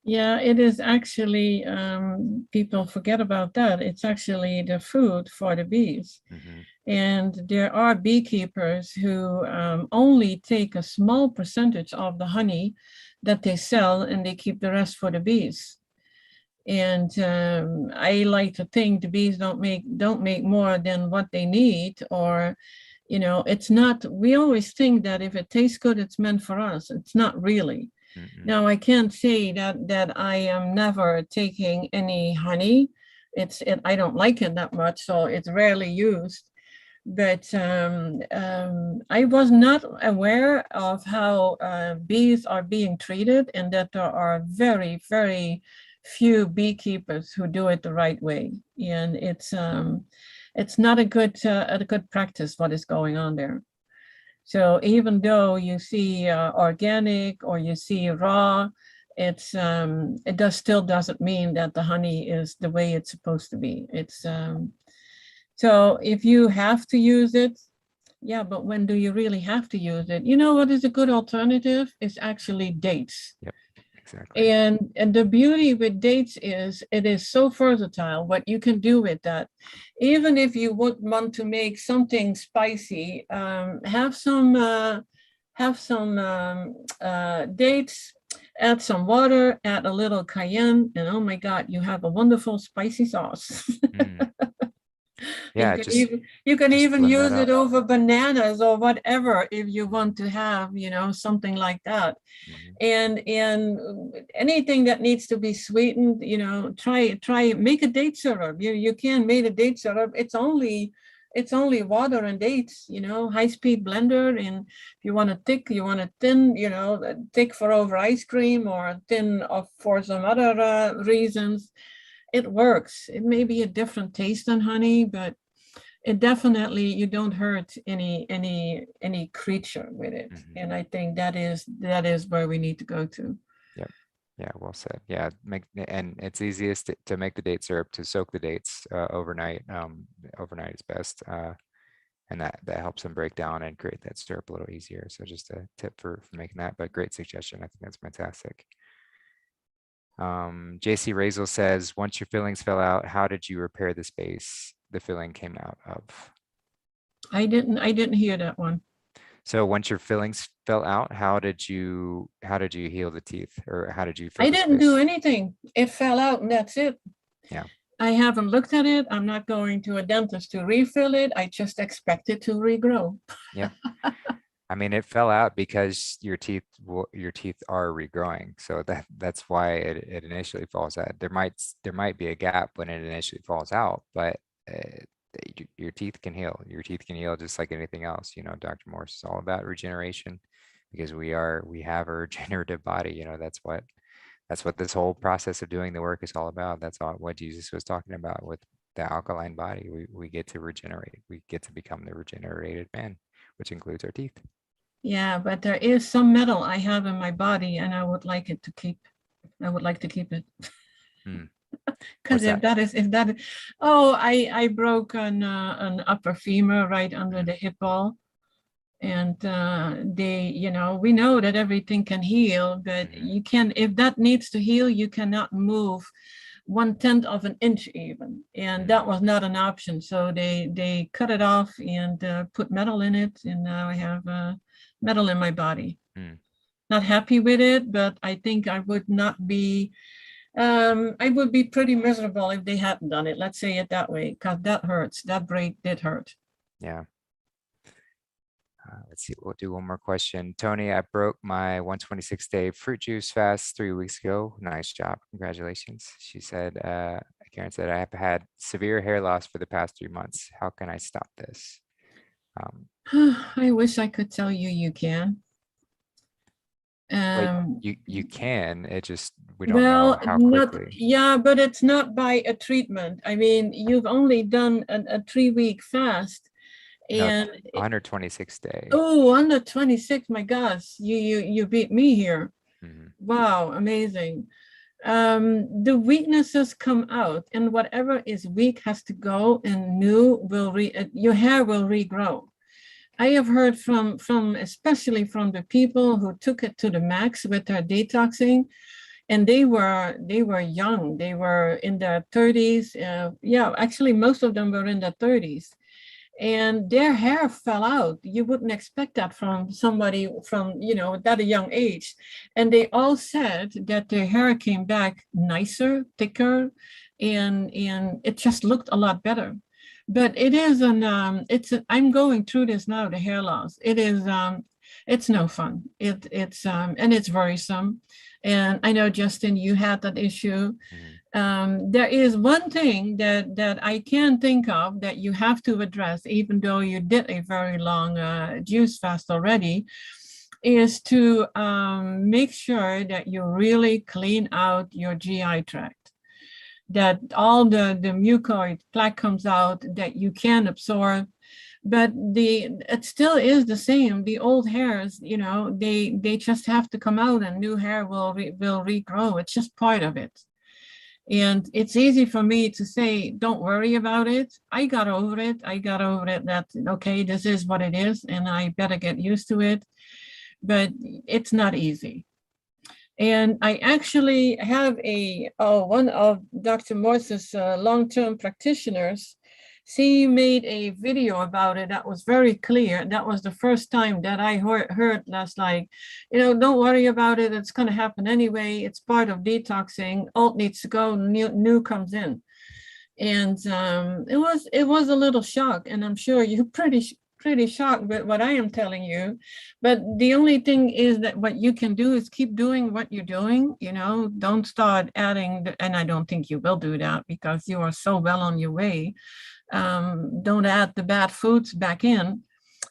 Yeah, it is actually, people forget about that. It's actually the food for the bees. Mm-hmm. And there are beekeepers who only take a small percentage of the honey that they sell and they keep the rest for the bees. And I like to think the bees don't make more than what they need, or it's not, we always think that if it tastes good, it's meant for us. It's not really. Mm-hmm. Now, I can't say that I am never taking any honey. I don't like it that much, so it's rarely used. But I was not aware of how bees are being treated, and that there are very, very few beekeepers who do it the right way. And it's not a good practice what is going on there. So even though you see organic or you see raw, it still doesn't mean that the honey is the way it's supposed to be. So if you have to use it, yeah, but when do you really have to use it? You know what is a good alternative? It's actually dates. Yep, exactly. And the beauty with dates is it is so versatile what you can do with that. Even if you would want to make something spicy, have some dates, add some water, add a little cayenne, and oh my God, you have a wonderful spicy sauce. Mm. You Yeah, can even blend that use it up. over bananas or whatever if you want to have, something like that. Mm-hmm. And anything that needs to be sweetened, try make a date syrup. You can make a date syrup. It's only water and dates, high-speed blender. And if you want a thick, you want a thin, thick for over ice cream or thin for some other reasons, it works. It may be a different taste than honey, but it definitely, you don't hurt any creature with it. Mm-hmm. And I think that is where we need to go to. Yep. Yeah, well said. Yeah, and it's easiest to make the date syrup, to soak the dates overnight. Overnight is best, and that helps them break down and create that syrup a little easier. So just a tip for making that, but great suggestion. I think that's fantastic. JC Razel says, once your fillings fell out, how did you repair the space the filling came out of? I didn't hear that one. So once your fillings fell out, how did you heal the teeth, or how did you fill I the didn't do space? anything. It fell out and that's it. Yeah. I haven't looked at it. I'm not going to a dentist to refill it. I just expect it to regrow. Yeah. I mean, it fell out because your teeth are regrowing. So that's why it initially falls out. There might be a gap when it initially falls out, but your teeth can heal. Your teeth can heal just like anything else. Dr. Morse is all about regeneration, because we have a regenerative body. That's what this whole process of doing the work is all about. That's all what Jesus was talking about with the alkaline body. We get to regenerate. We get to become the regenerated man, which includes our teeth. Yeah, but there is some metal I have in my body, and I would like to keep it. Because I broke an upper femur right under the hip ball, and we know that everything can heal, but you can, if that needs to heal, you cannot move 1/10 of an inch even, and that was not an option. So they cut it off and put metal in it, and now I have metal in my body. Not happy with it, but I think I would not be. I would be pretty miserable if they hadn't done it. Let's say it that way, because that hurts. That break did hurt. Yeah. Let's see, we'll do one more question. Toni, I broke my 126-day fruit juice fast 3 weeks ago. Nice job. Congratulations. She said, I Karen said, I have had severe hair loss for the past 3 months. How can I stop this? I wish I could tell you you can. Well, Um, you can, it just, we don't know well, how not, quickly. yeah, but it's not by a treatment. I mean, you've only done a 3-week fast, No, and 126 day. oh, under 26, my gosh, you beat me here. Mhm. Wow, amazing. The weaknesses come out, and whatever is weak has to go, and new will your hair will regrow. I have heard from especially from the people who took it to the max with their detoxing, and they were young. They were in their 30s. Yeah, actually, most of them were in their 30s, and their hair fell out. You wouldn't expect that from somebody from, that a young age. And they all said that their hair came back nicer, thicker, and it just looked a lot better. But it is I'm going through this now, the hair loss. It's no fun. And it's worrisome. And I know, Justin, you had that issue. Mhm. There is one thing that I can think of that you have to address, even though you did a very long juice fast already, is to make sure that you really clean out your GI tract, that all the mucoid plaque comes out that you can absorb. But it still is the same. The old hairs, they just have to come out, and new hair will regrow. It's just part of it. And it's easy for me to say, don't worry about it. I got over it. That, okay, this is what it is, and I better get used to it. But it's not easy. And I actually have one of Dr. Morse's long-term practitioners. She made a video about it that was very clear. That was the first time that I heard last, like, don't worry about it. It's going to happen anyway. It's part of detoxing. Old needs to go, new comes in. And it was a little shock. And I'm sure you're pretty shocked with what I am telling you. But the only thing is that what you can do is keep doing what you're doing. Don't start adding, and I don't think you will do that because you are so well on your way. Don't add the bad foods back in,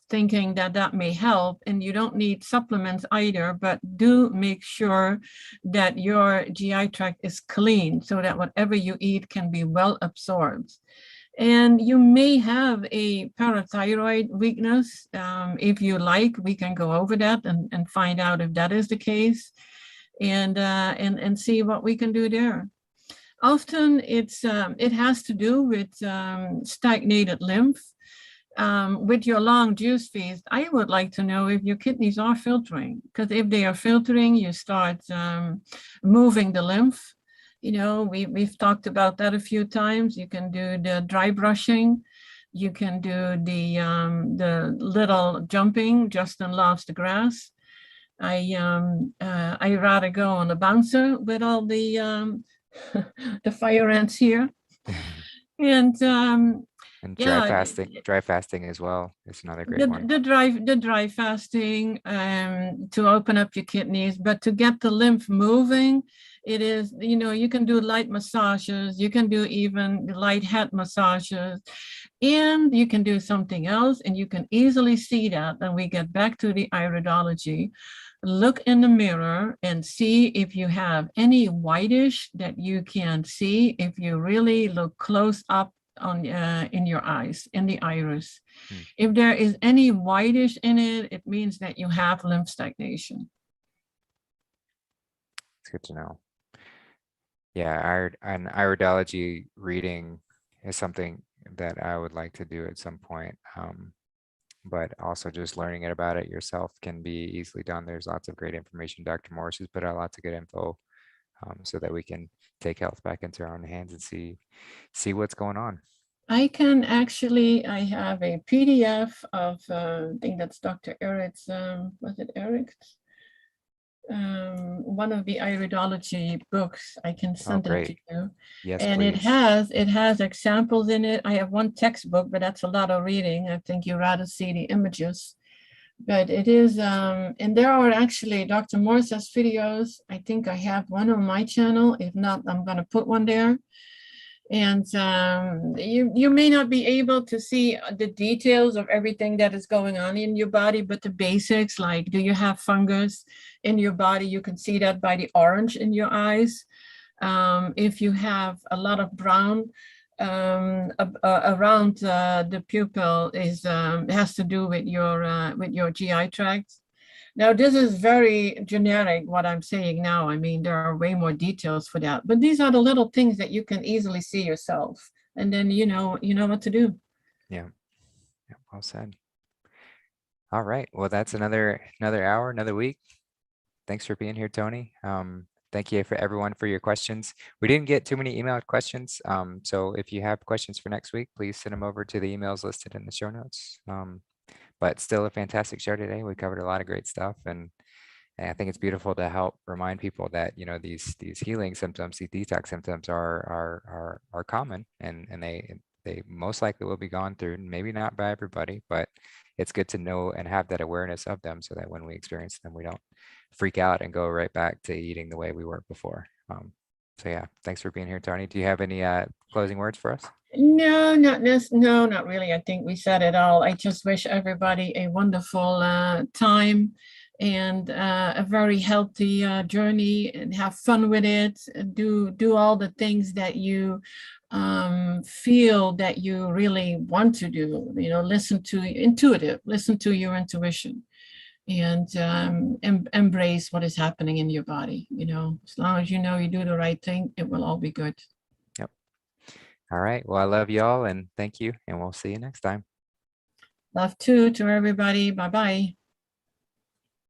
thinking that may help. And you don't need supplements either, but do make sure that your GI tract is clean so that whatever you eat can be well absorbed. And you may have a parathyroid weakness. If you like, we can go over that and find out if that is the case, and see what we can do there. Often it has to do with stagnated lymph. With your long juice feast, I would like to know if your kidneys are filtering, because if they are filtering, you start moving the lymph. We've talked about that a few times. You can do the dry brushing. You can do the little jumping. Justin loves the grass. I rather go on the bouncer with all the the fire ants here. And And yeah, dry fasting as well is another great the one. the dry fasting to open up your kidneys, but to get the lymph moving, it is, you can do light massages, you can do even light head massages, and you can do something else, and you can easily see that. And we get back to the iridology. Look in the mirror and see if you have any whitish that you can see if you really look close up on in your eyes, in the iris. If there is any whitish in it, it means that you have lymph stagnation. It's good to know. Yeah, an iridology reading is something that I would like to do at some point. But also just learning about it yourself can be easily done. There's lots of great information. Dr. Morse has put out lots of good info, so that we can take health back into our own hands and see what's going on. I have a PDF of, I think that's Dr. Eric's, was it Eric's? One of the iridology books. I can send it to you. Yes, And please. it has examples in it. I have one textbook, but that's a lot of reading. I think you rather see the images. But it is, and there are actually Dr. Morse's videos. I think I have one on my channel. If not, I'm going to put one there. And you may not be able to see the details of everything that is going on in your body, but the basics, like do you have fungus in your body? You can see that by the orange in your eyes. If you have a lot of brown around the pupil, has to do with your GI tract. Now, this is very generic, what I'm saying now. I mean, there are way more details for that, but these are the little things that you can easily see yourself. And then, you know what to do. Yeah. Yeah, well said. All right. Well, that's another hour, another week. Thanks for being here, Toni. Thank you for everyone for your questions. We didn't get too many emailed questions. So if you have questions for next week, please send them over to the emails listed in the show notes. But still a fantastic show today. We covered a lot of great stuff, and I think it's beautiful to help remind people that, you know, these healing symptoms, these detox symptoms are common, and they most likely will be gone through, maybe not by everybody, but it's good to know and have that awareness of them so that when we experience them, we don't freak out and go right back to eating the way we were before. So yeah, thanks for being here, Toni. Do you have any closing words for us? No, no, not really. I think we said it all. I just wish everybody a wonderful time and a very healthy journey, and have fun with it. Do all the things that you feel that you really want to do. You know, listen to your intuition, and embrace what is happening in your body. You know, as long as you know you do the right thing, it will all be good. Yep. All right. Well, I love you all, and thank you, and we'll see you next time. Love too to everybody. Bye bye.